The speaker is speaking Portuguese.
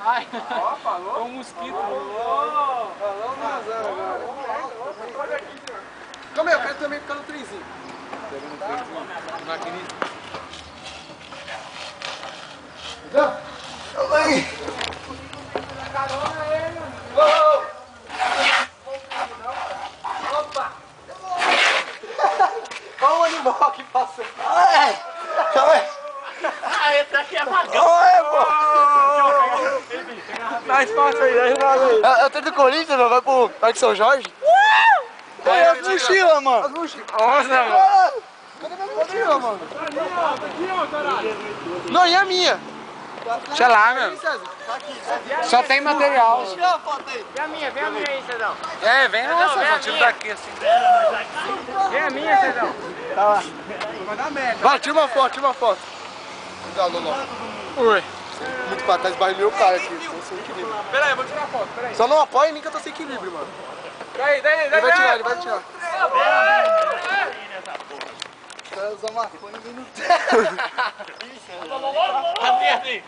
Ai, Ó, falou? é um mosquito. Falou o Nazão agora. Calma aí, eu quero também ficar no trenzinho. Maquininha. Calma aí. Carona ele. Opa! Olha o animal que passou. Calma aí. Ah, esse aqui é vagão. Calma aí, pô. Dá espaço aí, dá espaço aí. Eu tô do Corinthians, vai pro Parque São Jorge. Olha as mochilas, mano. As mochilas. Nossa, mano. Cadê minha mochila, mano? Não, e a minha? Deixa lá, meu. Só tem material. Tira a foto aí. Vem a minha aí, Cedão. É, vem nossa, vem a eu tiro minha. daqui assim. Vem a minha, Cedão. Tá lá. Vai dar merda. Vai, tira uma foto, tira uma foto. Cuidado, Lolo. Oi. Muito pra trás, barril meu cara aqui. Tô sem equilíbrio. Pera aí, eu vou tirar a foto, pera aí. Só não apoia em mim que eu tô sem equilíbrio, mano. Daí. Ele vai tirar, ele vai tirar. Usa maconha e vem no... Assim.